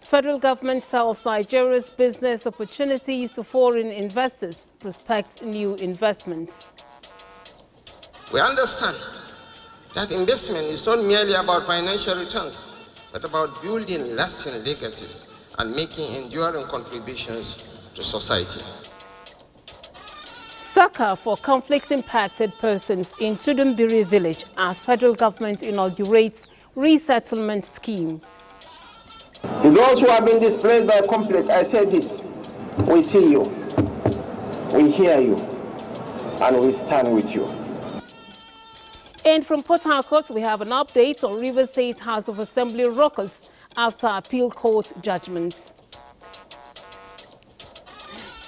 Federal government sells Nigeria's business opportunities to foreign investors, prospects new investments. We understand that investment is not merely about financial returns, but about building lasting legacies and making enduring contributions to society. Succor for conflict-impacted persons in Chudumbiri village as federal government inaugurates resettlement scheme. To those who have been displaced by conflict, I say this: we see you, we hear you, and we stand with you. And from Port Harcourt, we have an update on Rivers State House of Assembly ruckus after appeal court judgments.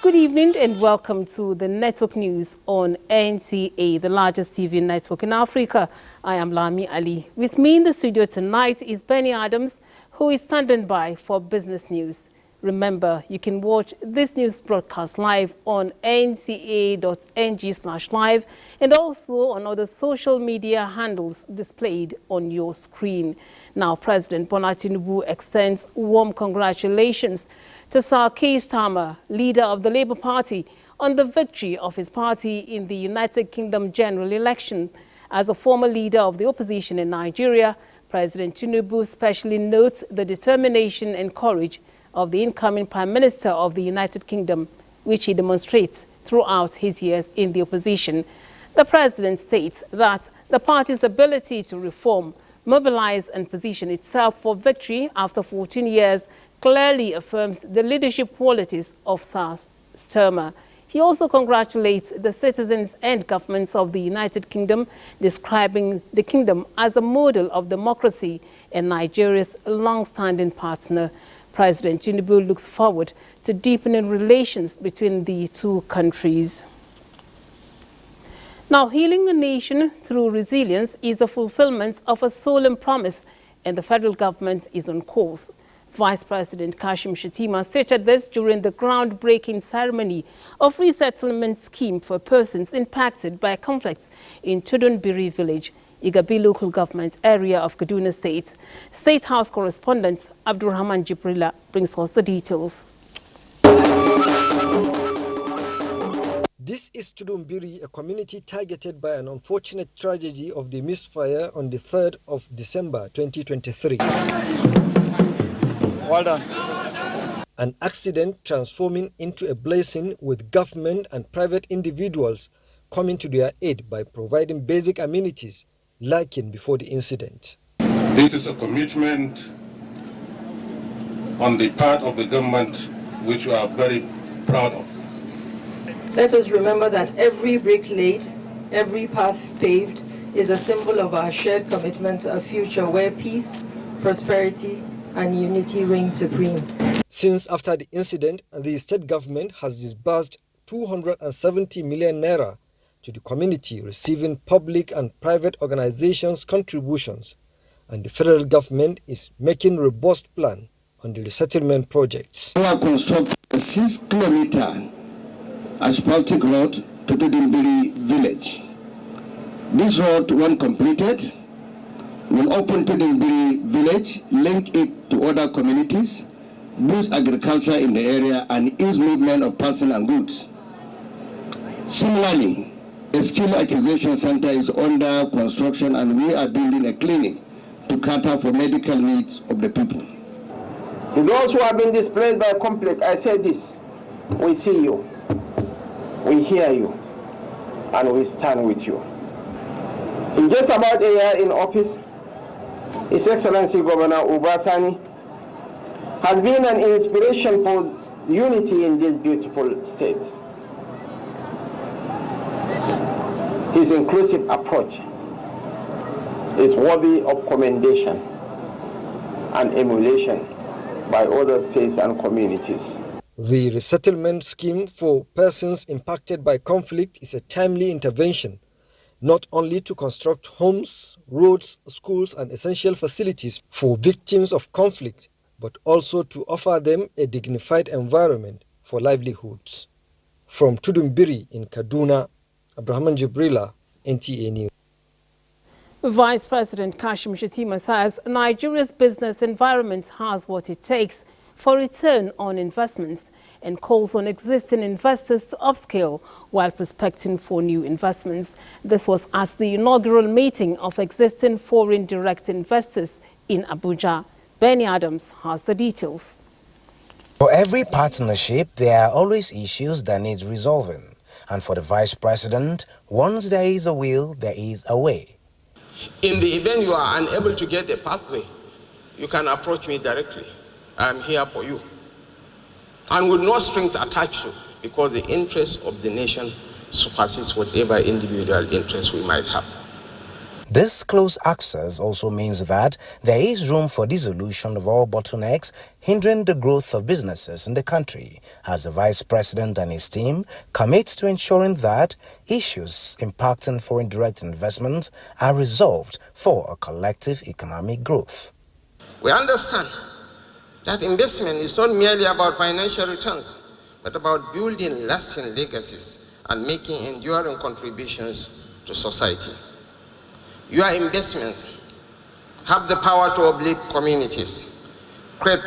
Good evening and welcome to the network news on NTA, the largest TV network in Africa. I am Lami Ali. With me in the studio tonight is Benny Adams, who is standing by for business news. Remember, you can watch this news broadcast live on nta.ng/live and also on other social media handles displayed on your screen. Now, President Bola Tinubu extends warm congratulations to Sir Keir Starmer, leader of the Labour Party, on the victory of his party in the United Kingdom general election. As a former leader of the opposition in Nigeria, President Tinubu especially notes the determination and courage of the incoming Prime Minister of the United Kingdom, which he demonstrates throughout his years in the opposition. The President states that the party's ability to reform, mobilize and position itself for victory after 14 years clearly affirms the leadership qualities of Sir Starmer. He also congratulates the citizens and governments of the United Kingdom, describing the kingdom as a model of democracy and Nigeria's long-standing partner. President Tinubu looks forward to deepening relations between the two countries. Now, healing a nation through resilience is a fulfillment of a solemn promise, and the federal government is on course. Vice President Kashim Shettima stated this during the groundbreaking ceremony of resettlement scheme for persons impacted by conflicts in Chudumbiri village, Igabi local government area of Kaduna State. State House correspondent Abdurrahman Jibrila brings us the details. This is Chudumbiri, a community targeted by an unfortunate tragedy of the misfire on the 3rd of December 2023. Well done. An accident transforming into a blessing, with government and private individuals coming to their aid by providing basic amenities lacking before the incident. This is a commitment on the part of the government which we are very proud of. Let us remember that every brick laid, every path paved is a symbol of our shared commitment to a future where peace, prosperity, and unity reign supreme. Since after the incident, the state government has disbursed 270 million naira to the community, receiving public and private organizations' contributions, and the federal government is making a robust plan on the resettlement projects. We are constructing a 6-kilometer asphaltic road to Chudumbiri village. This road, when completed, will open Chudumbiri village, link it to other communities, boost agriculture in the area, and ease movement of persons and goods. Similarly, a skill acquisition center is under construction, and we are building a clinic to cater for medical needs of the people. To those who have been displaced by conflict, I say this: we see you, we hear you, and we stand with you. In just about a year in office, His Excellency Governor Obasani has been an inspiration for unity in this beautiful state. His inclusive approach is worthy of commendation and emulation by other states and communities. The resettlement scheme for persons impacted by conflict is a timely intervention, not only to construct homes, roads, schools, and essential facilities for victims of conflict, but also to offer them a dignified environment for livelihoods. From Chudumbiri in Kaduna, Abdurrahman Jibrila, NTA News. Vice President Kashim Shettima says Nigeria's business environment has what it takes for return on investments and calls on existing investors to upscale while prospecting for new investments. This was at the inaugural meeting of existing foreign direct investors in Abuja. Benny Adams has the details. For every partnership, there are always issues that need resolving. And for the Vice President, once there is a will, there is a way. In the event you are unable to get a pathway, you can approach me directly. I'm here for you. And with no strings attached to, because the interest of the nation supersedes whatever individual interest we might have. This close access also means that there is room for dissolution of all bottlenecks hindering the growth of businesses in the country, as the Vice President and his team commit to ensuring that issues impacting foreign direct investments are resolved for a collective economic growth. We understand that investment is not merely about financial returns, but about building lasting legacies and making enduring contributions to society. Your investments have the power to uplift communities, create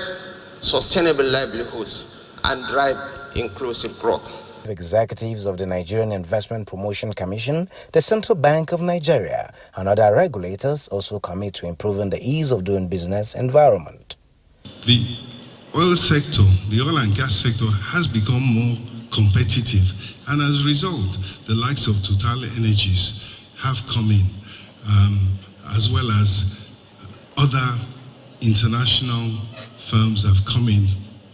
sustainable livelihoods, and drive inclusive growth. Executives of the Nigerian Investment Promotion Commission, the Central Bank of Nigeria, and other regulators also commit to improving the ease of doing business environment. The oil sector, the oil and gas sector has become more competitive, and as a result, the likes of Total Energies have come in, as well as other international firms have come in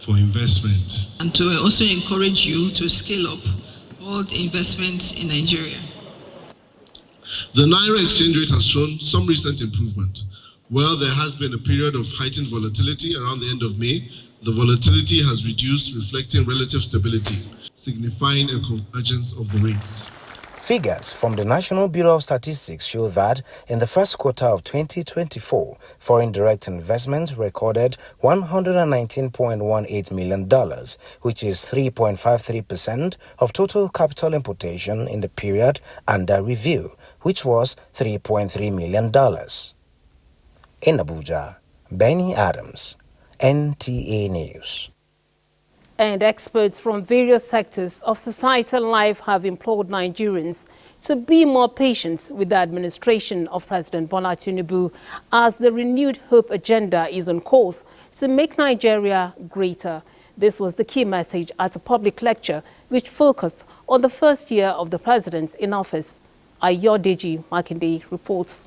for investment. And to also encourage you to scale up all the investments in Nigeria. The Naira exchange rate has shown some recent improvement. While there has been a period of heightened volatility around the end of May, the volatility has reduced, reflecting relative stability, signifying a convergence of the rates. Figures from the National Bureau of Statistics show that in the first quarter of 2024, foreign direct investments recorded $119.18 million, which is 3.53% of total capital importation in the period under review, which was $3.3 million. In Abuja, Benny Adams, NTA News. And experts from various sectors of societal life have implored Nigerians to be more patient with the administration of President Bola Tinubu as the renewed hope agenda is on course to make Nigeria greater. This was the key message at a public lecture which focused on the first year of the president in office. Ayodeji Makinde reports.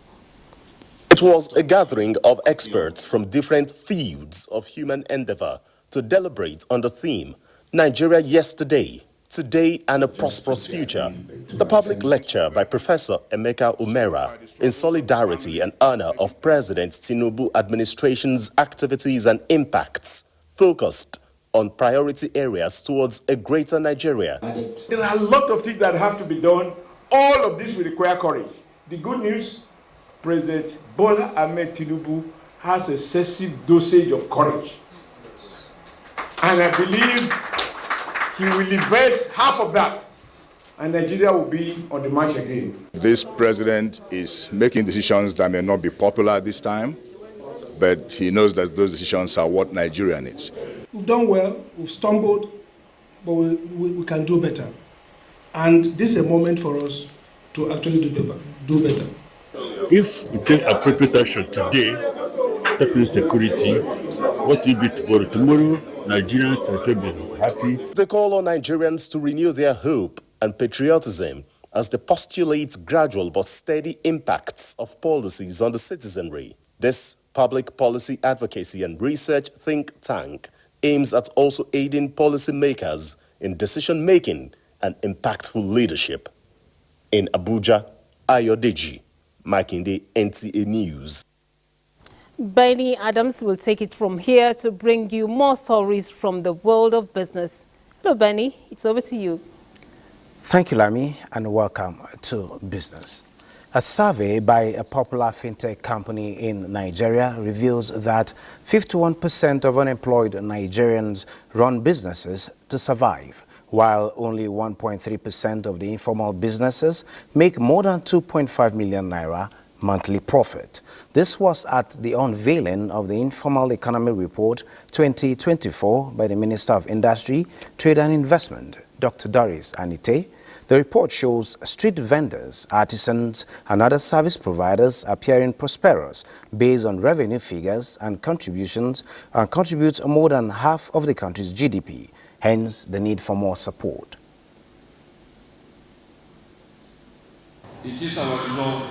It was a gathering of experts from different fields of human endeavor to deliberate on the theme, Nigeria Yesterday, Today and a Prosperous Future. The public lecture by Professor Emeka Umera in solidarity and honor of President Tinubu administration's activities and impacts focused on priority areas towards a greater Nigeria. There are a lot of things that have to be done. All of this will require courage. The good news, President Bola Ahmed Tinubu has excessive dosage of courage. And I believe he will reverse half of that, and Nigeria will be on the march again. This president is making decisions that may not be popular this time, but he knows that those decisions are what Nigeria needs. We've done well, we've stumbled, but we can do better. And this is a moment for us to actually do better. If we take appropriate action today, tackling security, what will be tomorrow? Tomorrow, Nigerians can be happy. They call on Nigerians to renew their hope and patriotism as they postulate gradual but steady impacts of policies on the citizenry. This public policy advocacy and research think tank aims at also aiding policymakers in decision-making and impactful leadership. In Abuja, Ayodeji Makinde, NTA News. Benny Adams will take it from here to bring you more stories from the world of business. Hello, Benny. It's over to you. Thank you, Lami, and welcome to Business. A survey by a popular fintech company in Nigeria reveals that 51% of unemployed Nigerians run businesses to survive, while only 1.3% of the informal businesses make more than 2.5 million naira monthly profit. This was at the unveiling of the Informal Economy Report 2024 by the Minister of Industry, Trade and Investment, Dr. Doris Anite. The report shows street vendors, artisans, and other service providers appearing prosperous based on revenue figures and contributes more than half of the country's GDP, hence the need for more support. It is our resolve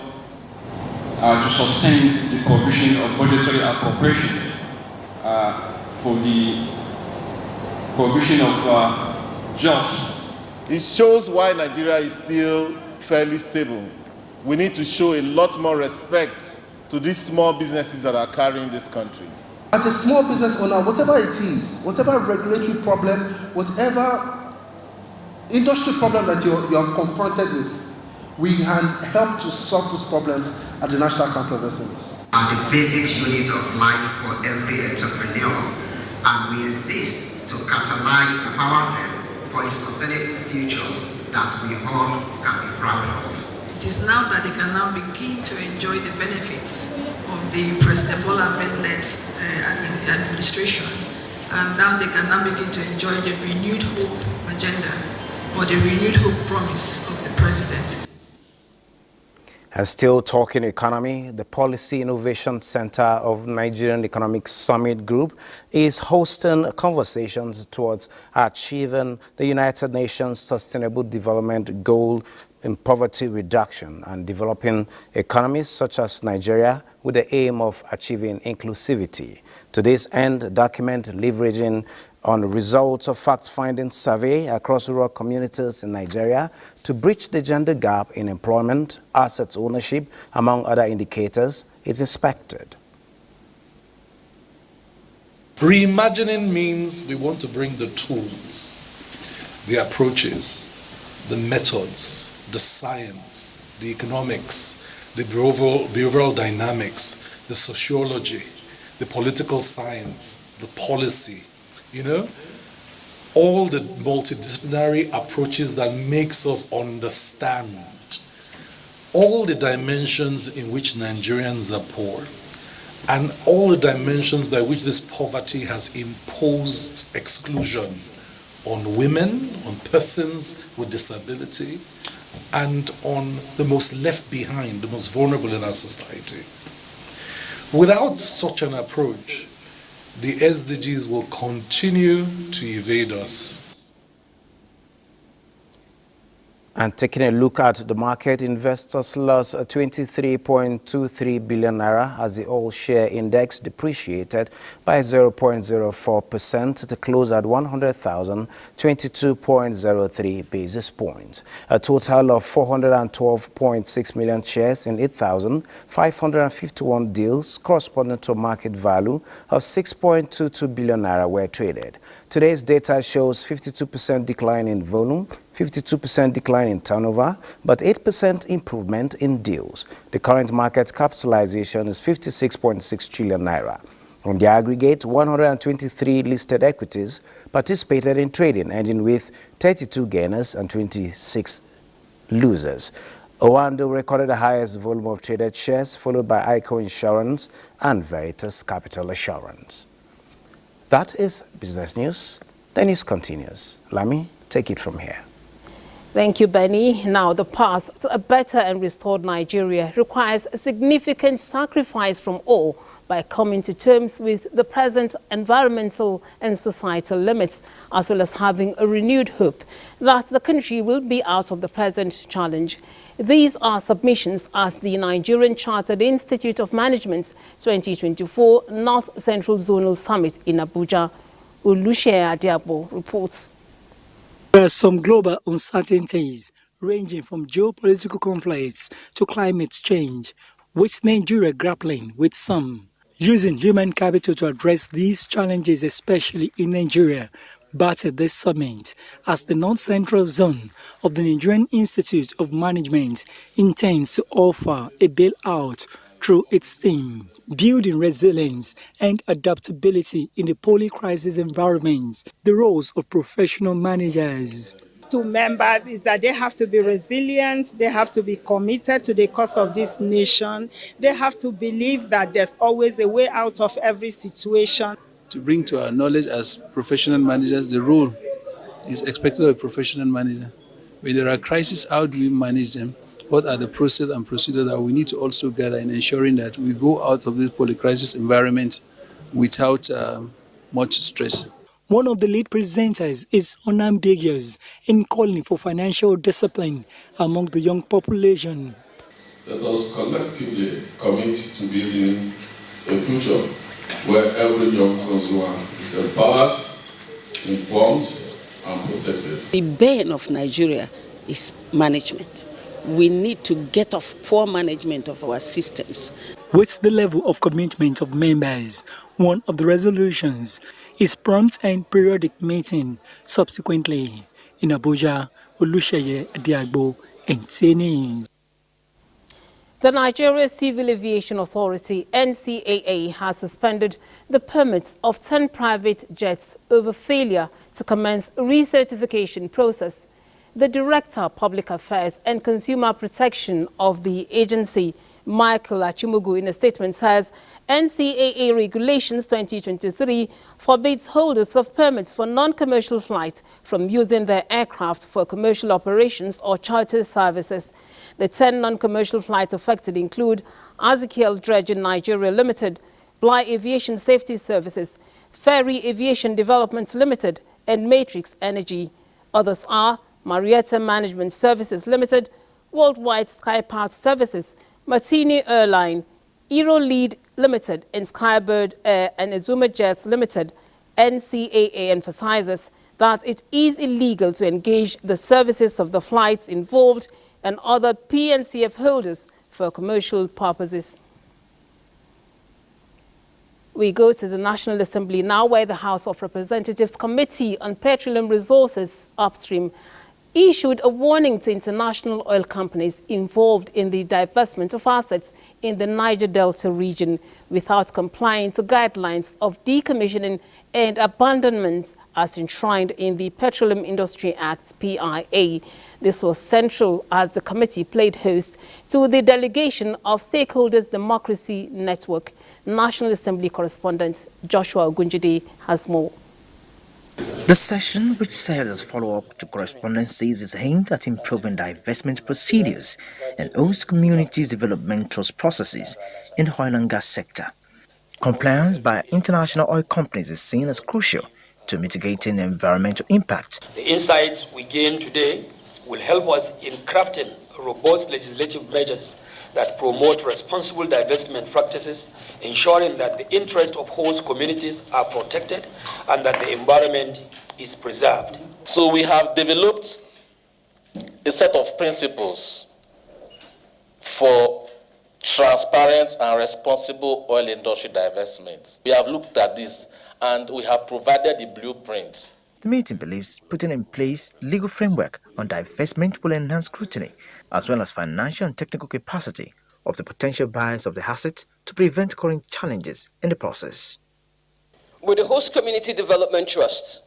to sustain the provision of budgetary appropriation for the provision of jobs. It shows why Nigeria is still fairly stable. We need to show a lot more respect to these small businesses that are carrying this country. As a small business owner, whatever it is, whatever regulatory problem, whatever industry problem that you're confronted with, we can help to solve those problems at the National Council of SMEs. Are the basic unit of life for every entrepreneur, and we exist to catalyze and empower them for a sustainable future that we all can be proud of. It is now that they can now begin to enjoy the benefits of the President Bola Ahmed-led administration, and now they can now begin to enjoy the renewed hope agenda or the renewed hope promise of the President. And still talking economy, the Policy Innovation Center of Nigerian Economic Summit Group is hosting conversations towards achieving the United Nations Sustainable Development Goal in poverty reduction and developing economies such as Nigeria with the aim of achieving inclusivity. To this end, a document leveraging on the results of fact-finding survey across rural communities in Nigeria to bridge the gender gap in employment, assets ownership, among other indicators, is expected. Reimagining means we want to bring the tools, the approaches, the methods, the science, the economics, the behavioral dynamics, the sociology, the political science, the policy, all the multidisciplinary approaches that makes us understand all the dimensions in which Nigerians are poor and all the dimensions by which this poverty has imposed exclusion on women, on persons with disability, and on the most left behind, the most vulnerable in our society. Without such an approach, the SDGs will continue to evade us. And taking a look at the market, investors lost 23.23 billion naira as the all-share index depreciated by 0.04% to close at 100,022.03 basis points. A total of 412.6 million shares in 8,551 deals corresponding to a market value of 6.22 billion naira were traded. Today's data shows 52% decline in volume, 52% decline in turnover, but 8% improvement in deals. The current market capitalization is 56.6 trillion naira. On the aggregate, 123 listed equities participated in trading, ending with 32 gainers and 26 losers. Owando recorded the highest volume of traded shares, followed by ICO Insurance and Veritas Capital Assurance. That is business news. The news continues. Lami, take it from here. Thank you, Benny. Now, the path to a better and restored Nigeria requires a significant sacrifice from all by coming to terms with the present environmental and societal limits, as well as having a renewed hope that the country will be out of the present challenge. These are submissions as the Nigerian Chartered Institute of Management's 2024 North Central Zonal Summit in Abuja. Olusegun Adiabo reports. There are some global uncertainties ranging from geopolitical conflicts to climate change, with Nigeria grappling with some. Using human capital to address these challenges, especially in Nigeria, but at this summit, as the North Central Zone of the Nigerian Institute of Management intends to offer a bailout through its theme, building resilience and adaptability in the poly-crisis environments, the roles of professional managers. to members is that they have to be resilient, they have to be committed to the cause of this nation, they have to believe that there's always a way out of every situation. To bring to our knowledge as professional managers the role is expected of a professional manager. When there are crises, how do we manage them? What are the process and procedures that we need to also gather in ensuring that we go out of this polycrisis environment without much stress? One of the lead presenters is unambiguous in calling for financial discipline among the young population. Let us collectively commit to building a future where every young consumer is empowered, informed, and protected. The bane of Nigeria is management. We need to get off poor management of our systems. With the level of commitment of members, one of the resolutions is prompt and periodic meeting. Subsequently, in Abuja, Olusheye Adiagbo, NTA News. The Nigeria Civil Aviation Authority, NCAA, has suspended the permits of 10 private jets over failure to commence recertification process. The Director of Public Affairs and Consumer Protection of the agency, Michael Achimogu, in a statement says NCAA Regulations 2023 forbids holders of permits for non-commercial flight from using their aircraft for commercial operations or charter services. The 10 non-commercial flights affected include Ezekiel Dredging Nigeria Limited, Bly Aviation Safety Services, Ferry Aviation Development Limited, and Matrix Energy. Others are Marietta Management Services Limited, Worldwide Skypath Services, Martini Airline, Aero Lead Limited, and Skybird Air and Azuma Jets Limited. NCAA emphasizes that it is illegal to engage the services of the flights involved and other PNCF holders for commercial purposes. We go to the National Assembly now, where the House of Representatives Committee on Petroleum Resources Upstream issued a warning to international oil companies involved in the divestment of assets in the Niger Delta region without complying to guidelines of decommissioning and abandonment as enshrined in the Petroleum Industry Act, PIA. This was central as the committee played host to the delegation of Stakeholders Democracy Network. National Assembly correspondent Joshua Ogunjide has more. The session, which serves as follow-up to correspondences, is aimed at improving divestment procedures and host communities' development trust processes in the oil and gas sector. Compliance by international oil companies is seen as crucial to mitigating the environmental impact. The insights we gain today will help us in crafting robust legislative measures that promote responsible divestment practices, ensuring that the interests of host communities are protected and that the environment is preserved. So we have developed a set of principles for transparent and responsible oil industry divestment. We have looked at this and we have provided the blueprint. The meeting believes putting in place legal framework on divestment will enhance scrutiny as well as financial and technical capacity of the potential buyers of the assets to prevent current challenges in the process. With the Host Community Development Trust,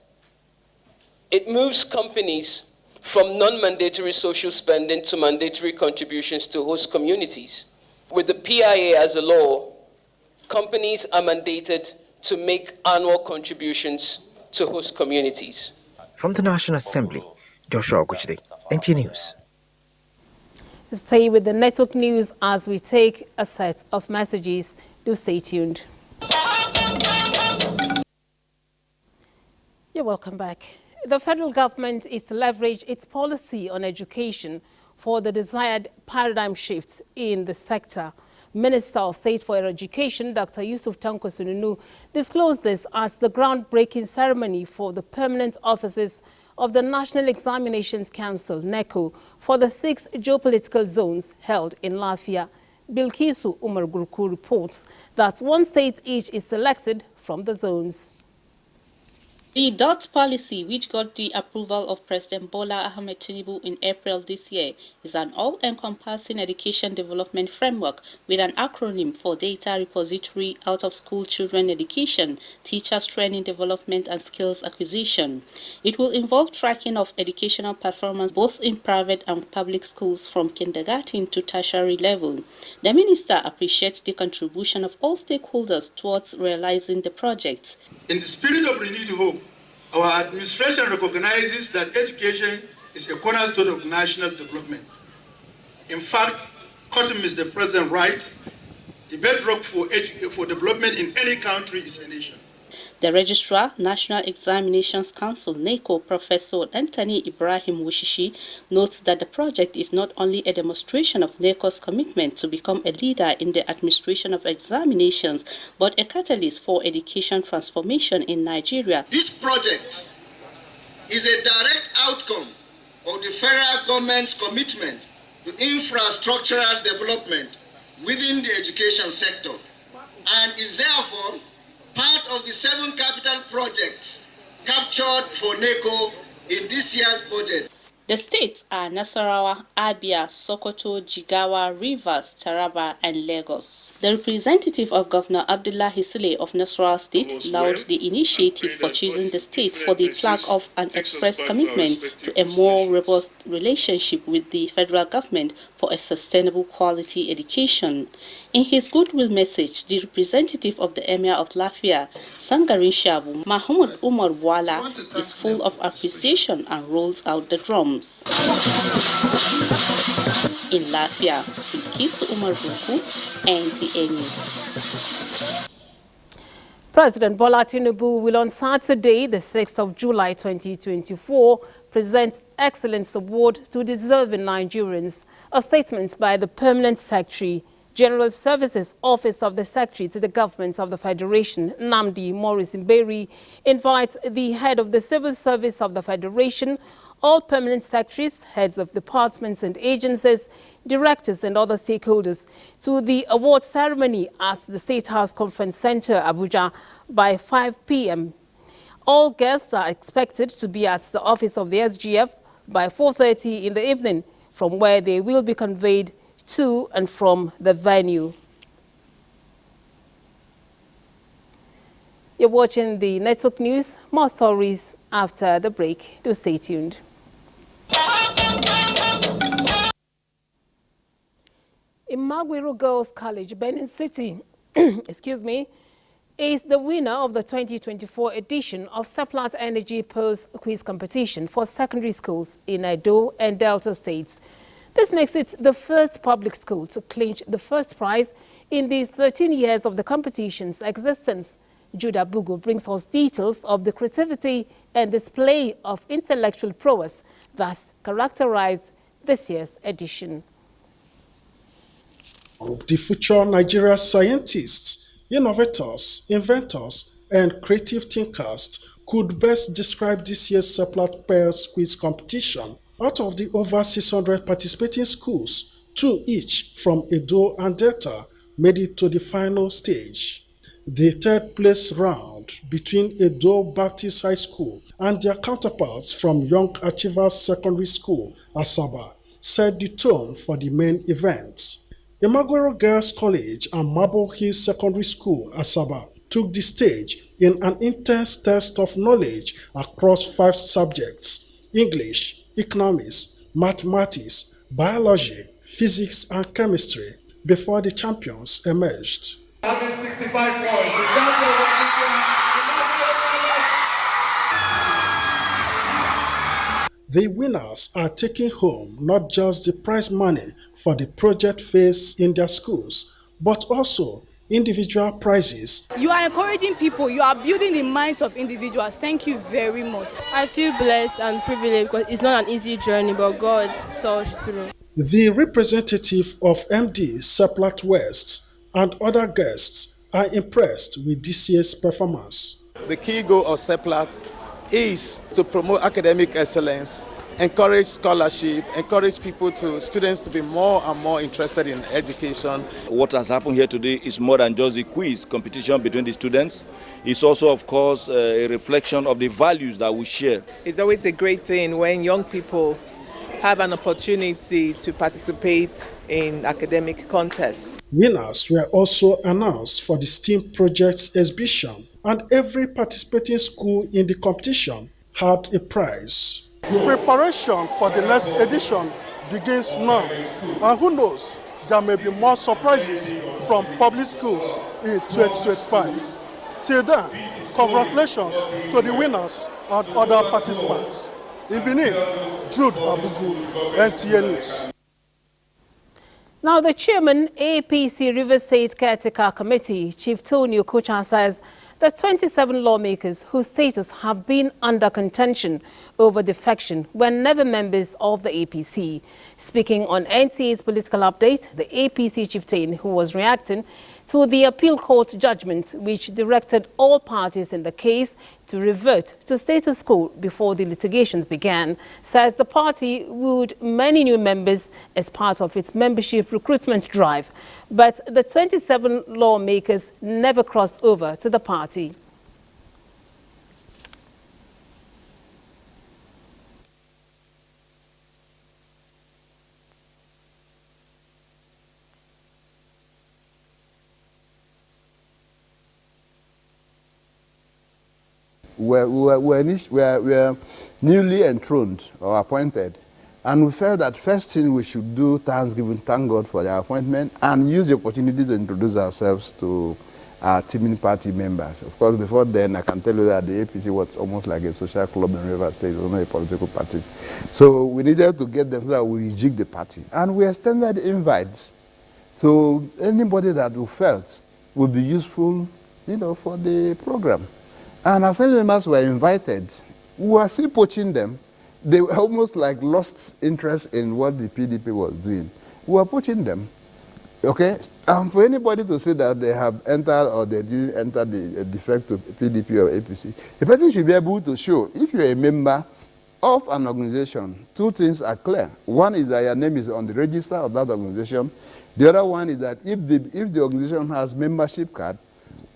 it moves companies from non-mandatory social spending to mandatory contributions to host communities. With the PIA as a law, companies are mandated to make annual contributions to host communities. From the National Assembly, Joshua Ogunjide, NTA News. Stay with the network news as we take a set of messages. Do stay tuned. You're welcome back. The federal government is to leverage its policy on education for the desired paradigm shifts in the sector. Minister of State for Education, Dr. Yusuf Tanko Sununu, disclosed this as the groundbreaking ceremony for the permanent offices of the National Examinations Council, NECO, for the 6 geopolitical zones held in Lafia. Bilkisu Umar Gurku reports that one state each is selected from the zones. The DOT policy, which got the approval of President Bola Ahmed Tinubu in April this year, is an all-encompassing education development framework with an acronym for Data Repository, Out-of-School Children Education, Teachers Training Development and Skills Acquisition. It will involve tracking of educational performance both in private and public schools from kindergarten to tertiary level. The minister appreciates the contribution of all stakeholders towards realizing the project. In the spirit of renewed hope, our administration recognizes that education is a cornerstone of national development. In fact, quoting Mr. President right, the bedrock for development in any country is a nation. The Registrar, National Examinations Council, NECO, Professor Anthony Ibrahim Wushishi, notes that the project is not only a demonstration of NECO's commitment to become a leader in the administration of examinations, but a catalyst for education transformation in Nigeria. This project is a direct outcome of the federal government's commitment to infrastructural development within the education sector and is therefore part of the 7 capital projects captured for NECO in this year's budget. The states are Nasarawa, Abia, Sokoto, Jigawa, Rivers, Taraba, and Lagos. The representative of Governor Abdullahi Sule of Nasarawa State lauded the initiative for choosing the state for the flag of an express commitment to a more robust relationship with the federal government for a sustainable quality education. In his goodwill message, the representative of the Emir of Lafia, Sangarin Shabu, Mahmoud Umar Wala, is full of appreciation and rolls out the drums. In Lafia, Bilkisu Umar Buku, NTA News. President Bola Tinubu will on Saturday, the 6th of July 2024, present Excellence Award to deserving Nigerians. A statement by the Permanent Secretary, General Services Office of the Secretary to the Government of the Federation, Nnamdi Morris Mberi, invites the head of the Civil Service of the Federation, all permanent secretaries, heads of departments and agencies, directors and other stakeholders to the award ceremony at the State House Conference Center, Abuja, by 5 p.m. All guests are expected to be at the office of the SGF by 4:30 in the evening, from where they will be conveyed to and from the venue. You're watching the Network News. More stories after the break. Do stay tuned. Imagwiro Girls College, Benin City, is the winner of the 2024 edition of Seplat Energy Pearls Quiz Competition for secondary schools in Edo and Delta states. This makes it the first public school to clinch the first prize in the 13 years of the competition's existence. Judah Bugu brings us details of the creativity and display of intellectual prowess that characterized this year's edition. The future Nigeria scientists, innovators, inventors, and creative thinkers could best describe this year's Seplat Pearls Quiz Competition. Out of the over 600 participating schools, 2 each from Edo and Delta made it to the final stage. The third place round between Edo Baptist High School and their counterparts from Young Achievers Secondary School, Asaba, set the tone for the main event. Imagwiro Girls College and Marble Hill Secondary School, Asaba, took the stage in an intense test of knowledge across 5 subjects: English, economics, mathematics, biology, physics, and chemistry, before the champions emerged. Having 65 points, the champion of The winners are taking home not just the prize money for the project phase in their schools, but also individual prizes. You are encouraging people, you are building the minds of individuals. Thank you very much. I feel blessed and privileged because it's not an easy journey, but God saw us through. The representative of MD Seplat West and other guests are impressed with this year's performance. The key goal of Seplat is to promote academic excellence encourage scholarship, encourage students to be more and more interested in education. What has happened here today is more than just a quiz competition between the students. It's also, of course, a reflection of the values that we share. It's always a great thing when young people have an opportunity to participate in academic contests. Winners were also announced for the STEAM Projects exhibition, and every participating school in the competition had a prize. Preparation for the next edition begins now, and who knows, there may be more surprises from public schools in 2025. Till then, congratulations to the winners and other participants. In Benin, Jude Abugu, NTA News. Now, the chairman, APC River State Caretaker Committee, Chief Tony Okocha, says the 27 lawmakers whose status have been under contention over defection were never members of the APC. Speaking on NTA's political update, the APC chieftain, who was reacting to the appeal court judgment which directed all parties in the case to revert to status quo before the litigations began, says the party wooed many new members as part of its membership recruitment drive. But the 27 lawmakers never crossed over to the party. We're newly enthroned or appointed, and we felt that first thing we should do Thanksgiving, thank God for the appointment, and use the opportunity to introduce ourselves to our teaming party members. Of course, before then, I can tell you that the APC was almost like a social club in River State, it was not a political party. So we needed to get them so that we rejig the party. And we extended invites to anybody that we felt would be useful, for the program. And assembly members were invited. We were still poaching them. They were almost like lost interest in what the PDP was doing. We were poaching them. Okay? And for anybody to say that they have entered or they didn't enter the defect to PDP or APC, the person should be able to show, if you're a member of an organization, two things are clear. One is that your name is on the register of that organization. The other one is that if the organization has membership card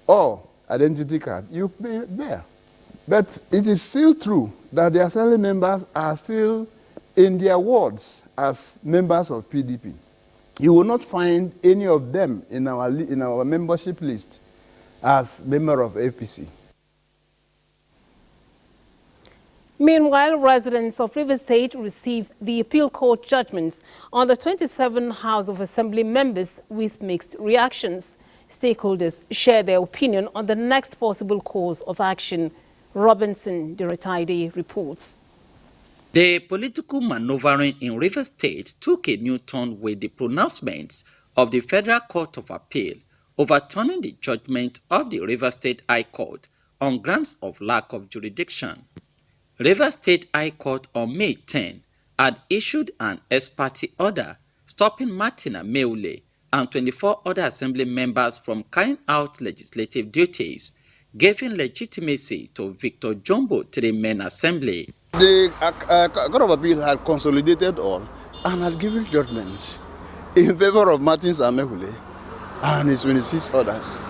or identity card, you pay there. But it is still true that the assembly members are still in their wards as members of PDP. You will not find any of them in our membership list as member of APC. Meanwhile, residents of River State received the appeal court judgments on the 27 House of Assembly members with mixed reactions. Stakeholders share their opinion on the next possible course of action. Robinson Diretaide reports. The political maneuvering in River State took a new turn with the pronouncements of the Federal Court of Appeal overturning the judgment of the River State High Court on grounds of lack of jurisdiction. River State High Court on May 10 had issued an ex parte order stopping Martin Ameule and 24 other assembly members from carrying out legislative duties, giving legitimacy to Victor Jumbo three-man assembly. The Court of Appeal had consolidated all and had given judgment in favor of Martin Ameule and his 26 others.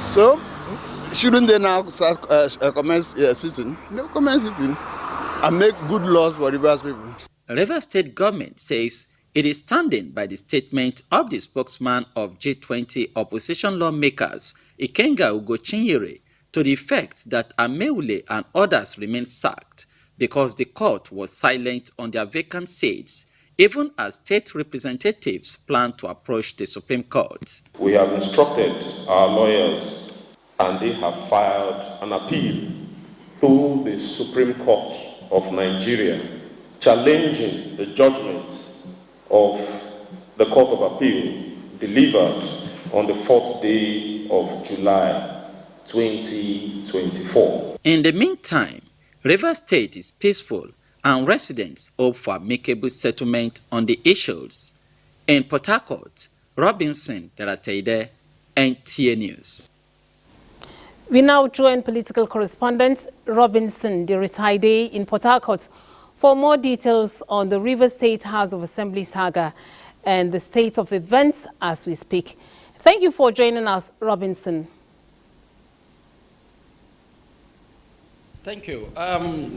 So, shouldn't they now commence sitting? No, commence sitting and make good laws for Rivers people. River State government says it is standing by the statement of the spokesman of G20 opposition lawmakers, Ikenga Ugochinyere, to the effect that Ameule and others remain sacked because the court was silent on their vacant seats, even as state representatives plan to approach the Supreme Court. We have instructed our lawyers and they have filed an appeal to the Supreme Court of Nigeria, challenging the judgment of the Court of Appeal delivered on the 4th day of July 2024. In the meantime, River State is peaceful and residents hope for amicable settlement on the issues. In Port Harcourt, Robinson Diretaide, NTA News. We now join political correspondent Robinson Diretaide in Port Harcourt for for more details on the Rivers State House of Assembly saga and the state of events as we speak. Thank you for joining us, Robinson. Thank you.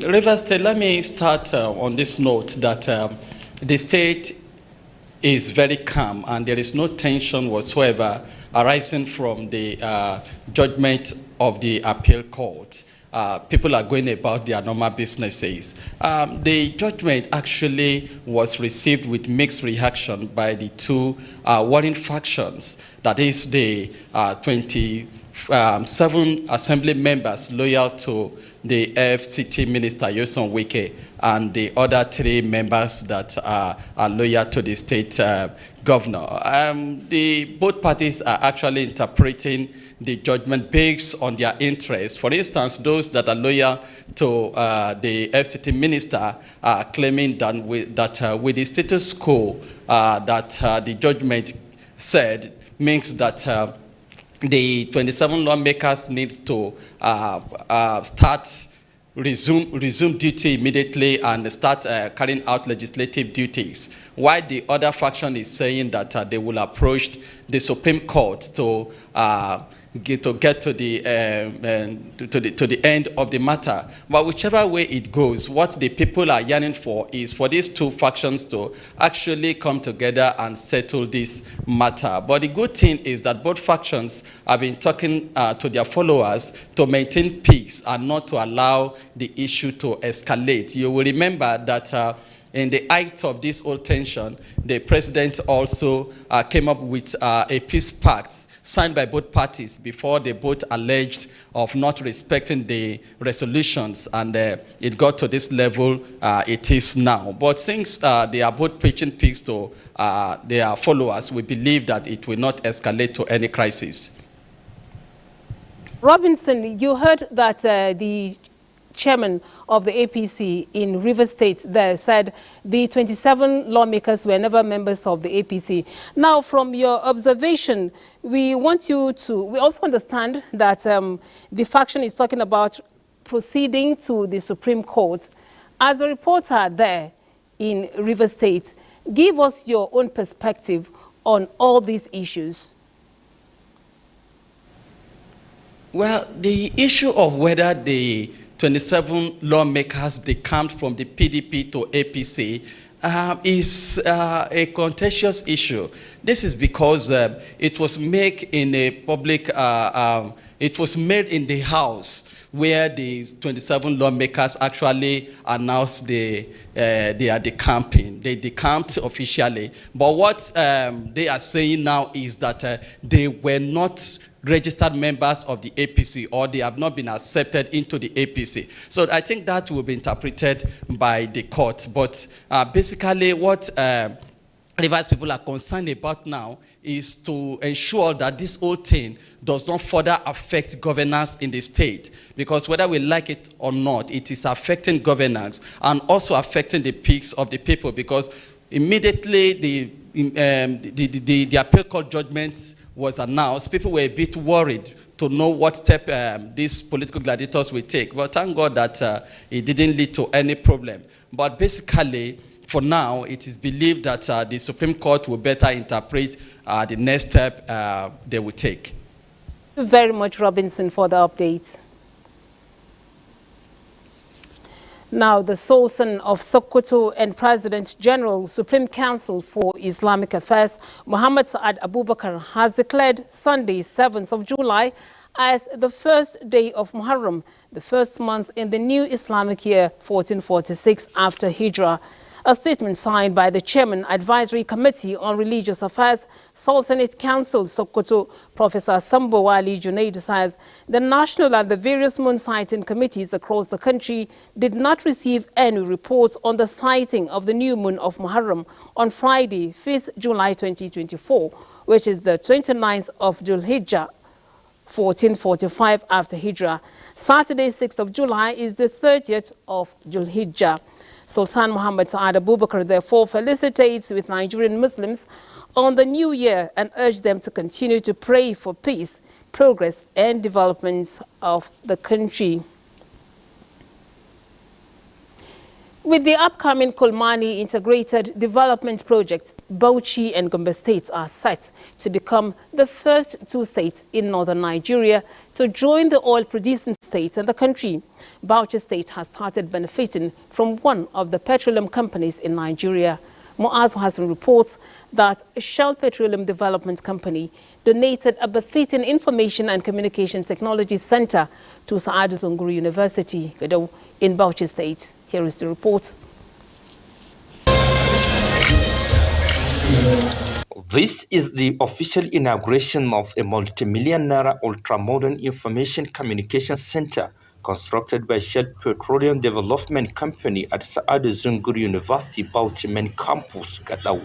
Rivers State, let me start on this note that the state is very calm and there is no tension whatsoever arising from the judgment of the appeal court. People are going about their normal businesses. The judgment actually was received with mixed reaction by the two warring factions, that is the 27 assembly members loyal to the FCT Minister Yoson Wike and the other 3 members that are loyal to the state governor. Both parties are actually interpreting the judgment based on their interests. For instance, those that are loyal to the FCT minister are claiming that with the status quo that the judgment said means that the 27 lawmakers needs to resume duty immediately and start carrying out legislative duties, while the other faction is saying that they will approach the Supreme Court to get to the end of the matter. But whichever way it goes, what the people are yearning for is for these two factions to actually come together and settle this matter. But the good thing is that both factions have been talking to their followers to maintain peace and not to allow the issue to escalate. You will remember that in the height of this whole tension, the president also came up with a peace pact signed by both parties before they both alleged of not respecting the resolutions, and it got to this level it is now. But since they are both preaching peace to their followers, we believe that it will not escalate to any crisis. Robinson, you heard that the chairman of the APC in Rivers State there said the 27 lawmakers were never members of the APC. Now, from your observation, we also understand that the faction is talking about proceeding to the Supreme Court. As a reporter there in Rivers State, give us your own perspective on all these issues. Well, the issue of whether the 27 lawmakers decamped from the PDP to APC is a contentious issue. This is because it was made in a public, it was made in the House where the 27 lawmakers actually announced they are decamping. They decamped officially. But what they are saying now is that they were not registered members of the APC, or they have not been accepted into the APC. So I think that will be interpreted by the court. But basically what Rivers people are concerned about now is to ensure that this whole thing does not further affect governance in the state, because whether we like it or not, it is affecting governance and also affecting the peace of the people, because immediately the appeal court judgments was announced, people were a bit worried to know what step these political gladiators will take. But thank God that it didn't lead to any problem. But basically, for now, it is believed that the Supreme Court will better interpret the next step they will take. Thank you very much, Robinson, for the updates. Now, the Sultan of Sokoto and President General Supreme Council for Islamic Affairs, Muhammad Saad Abubakar, has declared Sunday, 7th of July, as the first day of Muharram, the first month in the new Islamic year 1446 after Hijrah. A statement signed by the Chairman Advisory Committee on Religious Affairs, Sultanate Council, Sokoto, Professor Sambo Wali Junaid, says the national and the various moon sighting committees across the country did not receive any reports on the sighting of the new moon of Muharram on Friday, 5th July 2024, which is the 29th of Dhul-Hijjah 1445 after Hijrah. Saturday, 6th of July is the 30th of Dhul-Hijjah. Sultan Muhammad Saad Abubakar therefore felicitates with Nigerian Muslims on the new year and urged them to continue to pray for peace, progress and developments of the country. With the upcoming Kolmani Integrated Development Project, Bauchi and Gombe states are set to become the first two states in northern Nigeria to join the oil-producing states in the country. Bauchi State has started benefiting from one of the petroleum companies in Nigeria. Muaz Hassan reports that Shell Petroleum Development Company donated a befitting Information and Communication Technology Center to Saadu Zunguru University in Bauchi State. Here is the report. This is the official inauguration of a multi-million naira ultra-modern information communication center constructed by Shell Petroleum Development Company at Saadu Zunguru University, Bauchi main campus, Gadau.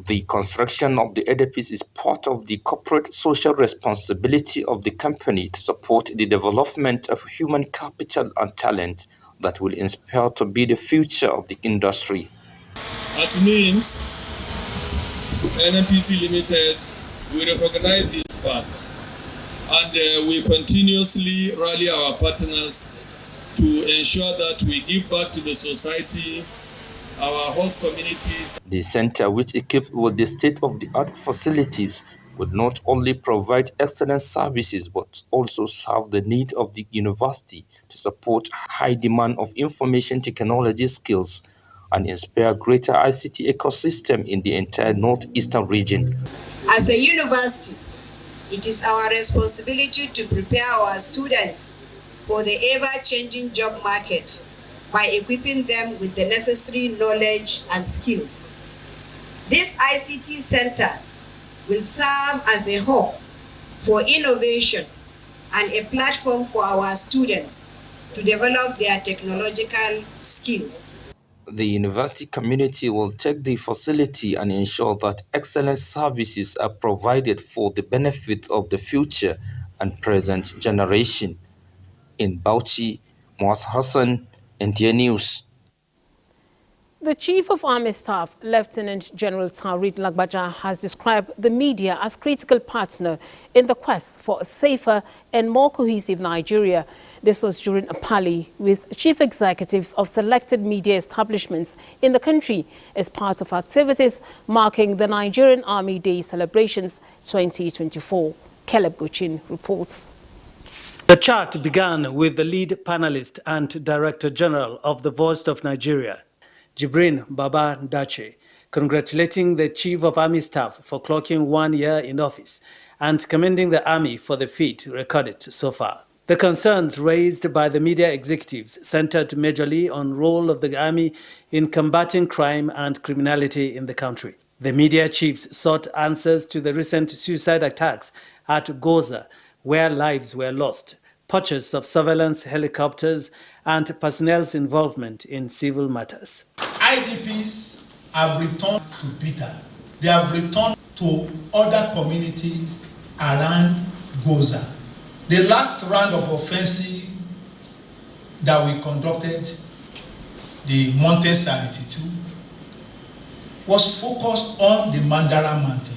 The construction of the edifice is part of the corporate social responsibility of the company to support the development of human capital and talent that will inspire to be the future of the industry. At means, NNPC Limited, we recognize this fact, and we continuously rally our partners to ensure that we give back to the society, our host communities. The center, which equipped with the state-of-the-art facilities, would not only provide excellent services but also serve the need of the university to support high demand of information technology skills and inspire greater ICT ecosystem in the entire northeastern region. As a university, it is our responsibility to prepare our students for the ever-changing job market by equipping them with the necessary knowledge and skills. This ICT center will serve as a hub for innovation and a platform for our students to develop their technological skills. The university community will take the facility and ensure that excellent services are provided for the benefit of the future and present generation. In Bauchi, Muaz Hassan, NTA News. The Chief of Army Staff, Lieutenant General Taoreed Lagbaja, has described the media as critical partner in the quest for a safer and more cohesive Nigeria. This was during a parley with chief executives of selected media establishments in the country as part of activities marking the Nigerian Army Day celebrations 2024. Caleb Gochin reports. The chat began with the lead panelist and Director General of the Voice of Nigeria, Jibrin Baba Dache, congratulating the Chief of Army Staff for clocking 1 year in office and commending the Army for the feat recorded so far. The concerns raised by the media executives centered majorly on the role of the Army in combating crime and criminality in the country. The media chiefs sought answers to the recent suicide attacks at Goza, where lives were lost, purchase of surveillance helicopters, and personnel's involvement in civil matters. IDPs have returned to Bita. They have returned to other communities around Goza. The last round of offensive that we conducted, the Mountain Sanity 2, was focused on the Mandara Mountain.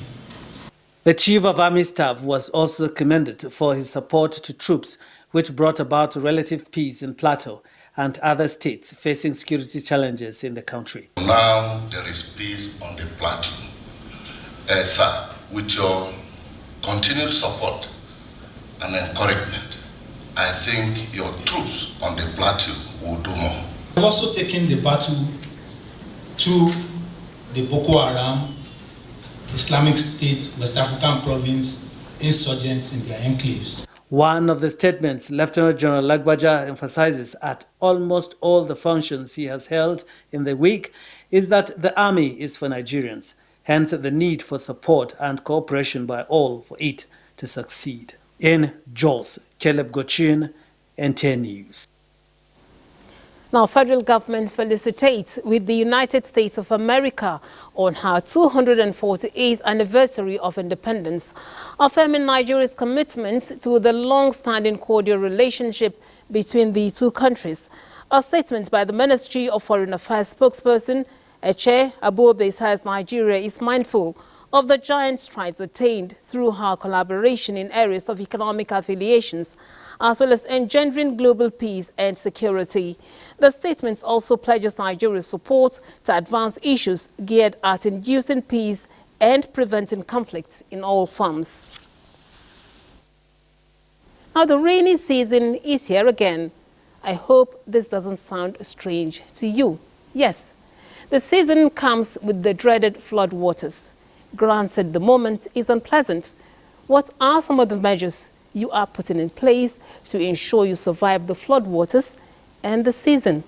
The Chief of Army Staff was also commended for his support to troops which brought about relative peace in Plateau and other states facing security challenges in the country. Now there is peace on the Plateau. Sir, with your continued support and encouragement, I think your troops on the Plateau will do more. We've also taken the battle to the Boko Haram, Islamic State, West African province, insurgents in their enclaves. One of the statements Lieutenant General Lagbaja emphasizes at almost all the functions he has held in the week is that the Army is for Nigerians, hence the need for support and cooperation by all for it to succeed. In Jos, Caleb Gochin, NTA News. Now, federal government felicitates with the United States of America on her 248th anniversary of independence, affirming Nigeria's commitments to the long-standing cordial relationship between the two countries. A statement by the Ministry of Foreign Affairs spokesperson, Eche Abobe, says Nigeria is mindful of the giant strides attained through her collaboration in areas of economic affiliations as well as engendering global peace and security. The statement also pledges Nigeria's support to advance issues geared at inducing peace and preventing conflict in all forms. Now, the rainy season is here again. I hope this doesn't sound strange to you. Yes, the season comes with the dreaded flood waters. Granted, the moment is unpleasant. What are some of the measures you are putting in place to ensure you survive the flood waters and the season?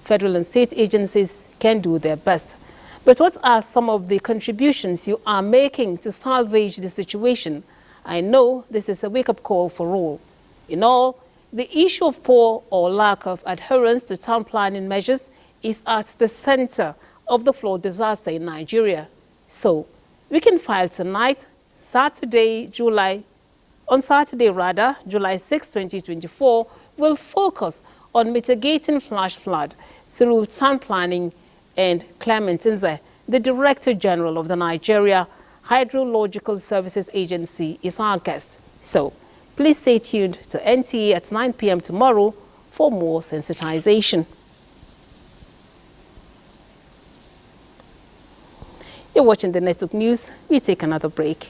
Federal and state agencies can do their best. But what are some of the contributions you are making to salvage the situation? I know this is a wake-up call for all. In all, the issue of poor or lack of adherence to town planning measures is at the center of the flood disaster in Nigeria. So, we can file tonight, July 6, 2024, will focus on mitigating flash flood through town planning, and Clement Nze, the Director General of the Nigeria Hydrological Services Agency, is our guest. So, please stay tuned to NTA at 9 p.m. tomorrow for more sensitization. You're watching the Network News. We take another break.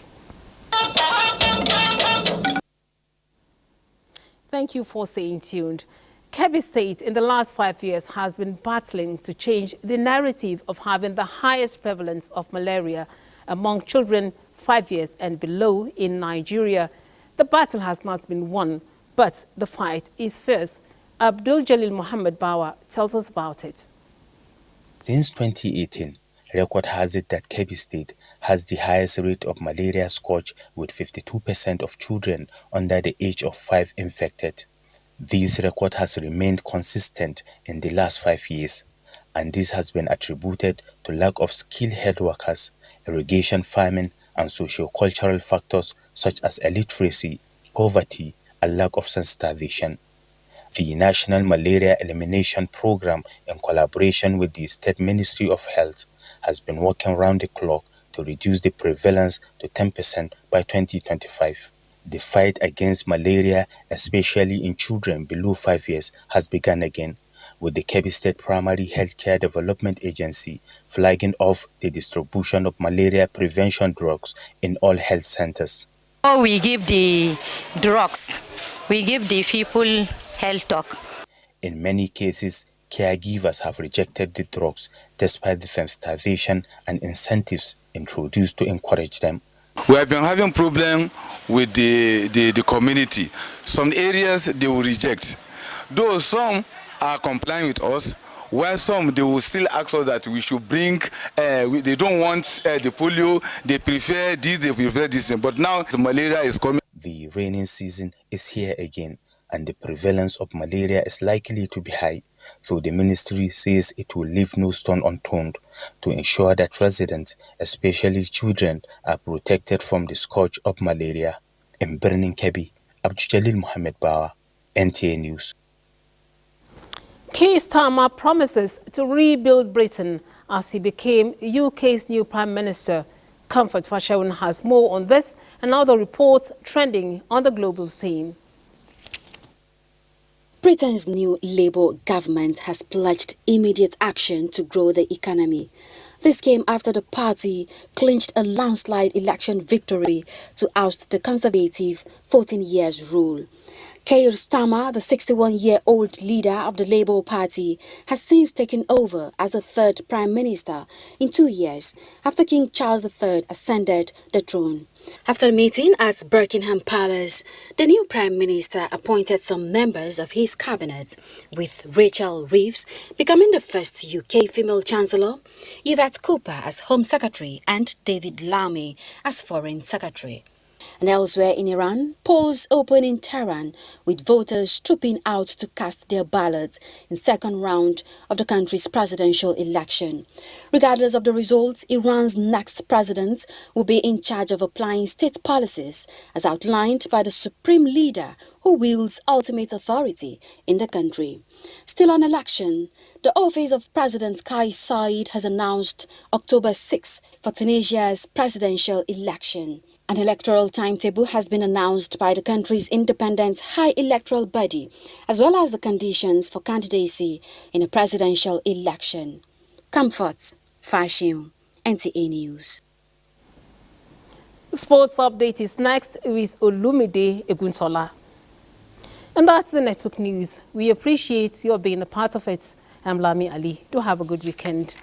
Thank you for staying tuned. Kebbi State in the last 5 years has been battling to change the narrative of having the highest prevalence of malaria among children 5 years and below in Nigeria. The battle has not been won, but the fight is fierce. Abdul Jalil Muhammad Bawa tells us about it. Since 2018, record has it that Kebbi State has the highest rate of malaria scourge, with 52% of children under the age of 5 infected. This record has remained consistent in the last 5 years, and this has been attributed to lack of skilled health workers, irrigation farming, and socio-cultural factors such as illiteracy, poverty, and lack of sensitization. The National Malaria Elimination Program, in collaboration with the State Ministry of Health, has been working round the clock to reduce the prevalence to 10% by 2025. The fight against malaria, especially in children below 5 years, has begun again, with the Kebbi State Primary Healthcare Development Agency flagging off the distribution of malaria prevention drugs in all health centers. We give the drugs, we give the people health talk. In many cases, caregivers have rejected the drugs despite the sensitization and incentives introduced to encourage them. We have been having problem with the community. Some areas they will reject. Though some are complying with us, while some they will still ask us that we should bring, they don't want the polio, they prefer this, but now the malaria is coming. The rainy season is here again, and the prevalence of malaria is likely to be high, so the ministry says it will leave no stone unturned to ensure that residents, especially children, are protected from the scourge of malaria. In Birnin Kebbi, Abdul Jalil Muhammad Bawa, NTA News. Keir Starmer promises to rebuild Britain as he became UK's new Prime Minister. Comfort Fashion has more on this and other reports trending on the global scene. Britain's new Labour government has pledged immediate action to grow the economy. This came after the party clinched a landslide election victory to oust the Conservative 14 years rule. Keir Starmer, the 61-year-old leader of the Labour Party, has since taken over as the third Prime Minister in 2 years after King Charles III ascended the throne. After the meeting at Buckingham Palace, the new Prime Minister appointed some members of his cabinet, with Rachel Reeves becoming the first UK female Chancellor, Yvette Cooper as Home Secretary and David Lami as Foreign Secretary. And elsewhere in Iran, polls open in Tehran, with voters trooping out to cast their ballots in second round of the country's presidential election. Regardless of the results, Iran's next president will be in charge of applying state policies as outlined by the supreme leader who wields ultimate authority in the country. Still on election, the office of President Kais Saied has announced October 6 for Tunisia's presidential election. An electoral timetable has been announced by the country's independent high electoral body, as well as the conditions for candidacy in a presidential election. Comfort, Fashion, NTA News. Sports update is next with Olumide Egunsola. And that's the network news. We appreciate your being a part of it. I'm Lami Ali. Do have a good weekend.